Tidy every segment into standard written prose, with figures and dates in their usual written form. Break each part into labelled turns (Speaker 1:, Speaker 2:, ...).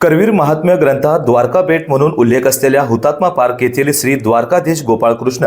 Speaker 1: करवीर महात्म्य ग्रंथात द्वारका भेट म्हणून उल्लेख असलेल्या हुतात्मा पार्क येथील श्री द्वारकाधीश गोपाळकृष्ण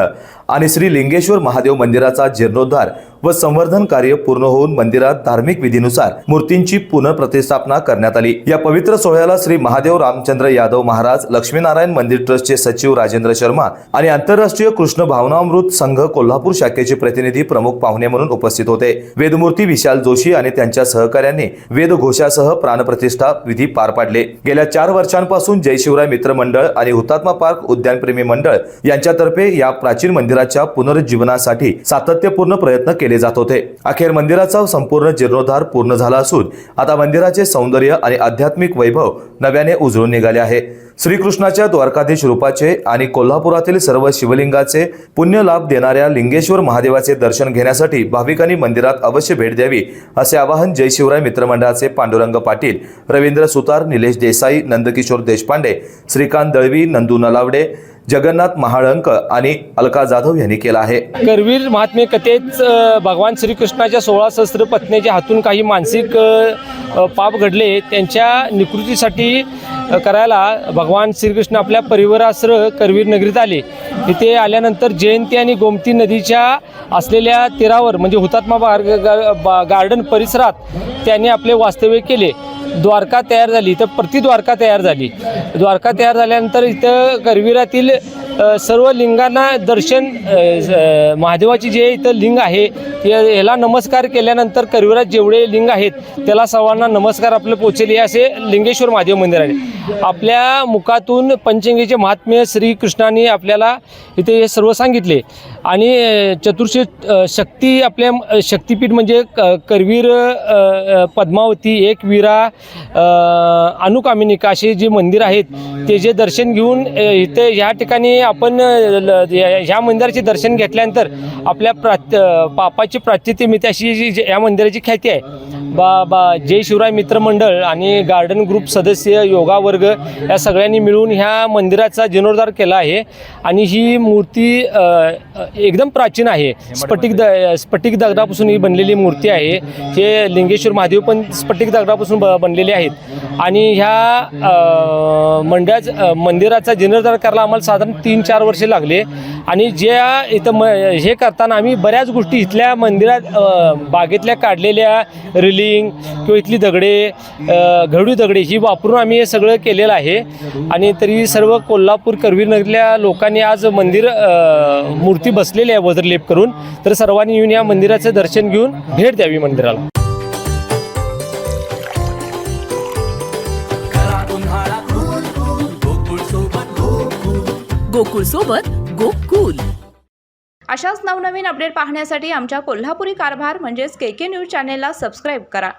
Speaker 1: आणि श्री लिंगेश्वर महादेव मंदिराचा जीर्णोद्धार व संवर्धन कार्य पूर्ण होऊन मंदिरात धार्मिक विधीनुसार मूर्तींची पुनर्प्रतिष्ठापना करण्यात आली। या पवित्र सोहळ्याला श्री महादेव रामचंद्र यादव महाराज, लक्ष्मीनारायण मंदिर ट्रस्टचे सचिव राजेंद्र शर्मा आणि आंतरराष्ट्रीय कृष्ण भावनामृत संघ कोल्हापूर शाखेचे प्रतिनिधी प्रमुख पाहुणे म्हणून उपस्थित होते। वेदमूर्ती विशाल जोशी आणि त्यांच्या सहकाऱ्यांनी वेदघोषासह प्राणप्रतिष्ठा विधी पार पाडले। गेल्या 4 वर्षांपासून जय शिवराय मित्र मंडळ आणि हुतात्मा पार्क उद्यानप्रेमी मंडळ यांच्यातर्फे या प्राचीन मंदिराच्या पुनरुज्जीवनासाठी सातत्यपूर्ण प्रयत्न केले जात होते। अखेर मंदिराचा संपूर्ण जीर्णोद्धार पूर्ण झाला असून आता मंदिराचे सौंदर्य आणि आध्यात्मिक वैभव नव्याने उजळून निघाले आहे। श्रीकृष्णाच्या द्वारकाधीश रूपाचे आणि कोल्हापुरातील सर्व शिवलिंगाचे पुण्य लाभ देणाऱ्या लिंगेश्वर महादेवाचे दर्शन घेण्यासाठी भाविकांनी मंदिरात अवश्य भेट द्यावी असे आवाहन जय शिवराय मित्रमंडळाचे पांडुरंग पाटील, रवींद्र सुतार, निलेश देसाई, नंदकिशोर देशपांडे, श्रीकांत दळवी, नंदू नलावडे, जगन्नाथ महाळंक आणि अलका जाधव यांनी केला आहे।
Speaker 2: करवीर महात्म्य कथेत भगवान श्रीकृष्णाच्या 16 सहस्त्र पत्नीच्या हातून काही मानसिक पाप घडले, त्यांच्या निकृतीसाठी करायला भगवान श्रीकृष्ण आपल्या परिवारासह करवीर नगरीत आले। इथे आल्यानंतर जयंती आणि गोमती नदीच्या असलेल्या तीरावर म्हणजे हुतात्मा गार्डन परिसरात त्यांनी आपले वास्तव्य केले। द्वारका तयार झाली, तर प्रतिद्वारका तयार झाली। द्वारका तयार झाल्यानंतर इथं करवीरातील सर्व लिंगांना दर्शन, महादेवाची जे इथं लिंग आहे याला नमस्कार केल्यानंतर करवीरात जेवढे लिंग आहेत त्याला सर्वांना नमस्कार आपले पोचेल असे लिंगेश्वर महादेव मंदिर आहे। आपल्या मुखातून पंचगंगेचे महात्म्य श्रीकृष्णाने आपल्याला इथे हे सर्व सांगितले आणि चतुर्षी शक्ती, आपल्या शक्तीपीठ म्हणजे करवीर, पद्मावती, एकवीरा, अनुकामिनिका असे जे मंदिर आहेत ते जे दर्शन घेऊन इथे ह्या ठिकाणी आपण ह्या मंदिराचे दर्शन घेतल्यानंतर आपल्या पापाची प्राचित्य मिळते अशी या मंदिराची ख्याती आहे। जय शिवराय मित्र मंडळ आणि गार्डन ग्रुप सदस्य, योगा वर्ग या सगळ्यांनी मिळून ह्या मंदिराचा जीर्णोद्धार केला आहे आणि ही मूर्ती एकदम प्राचीन आहे। स्फटिक दगडापासून ही बनलेली मूर्ती आहे। हे लिंगेश्वर महादेव पण स्फटिक दगडापासून बनलेले आहेत आणि ह्या मंदिराचा जीर्णोद्धार करायला आम्हाला साधारण 3-4 वर्षे लागले आणि ज्या इथं हे करताना आम्ही बऱ्याच गोष्टी इथल्या मंदिरात बागेतल्या काढलेल्या रिलिंग किंवा इथली दगडे, घडू दगडे ही वापरून आम्ही हे सगळं केलेलं आहे आणि तरी सर्व कोल्हापूर करवीर नगरीतल्या लोकांनी आज मंदिर मूर्ती बसलेली आहे वज्रलेप करून, तर सर्वांनी येऊन या मंदिराचं दर्शन घेऊन भेट द्यावी मंदिराला।
Speaker 3: गोकुळ सोबत गोकुल।
Speaker 4: अशाच नवनवीन अपडेट पाहण्यासाठी आमच्या कोल्हापुरी कारभार म्हणजेच KK न्यूज चॅनेलला सबस्क्राईब करा।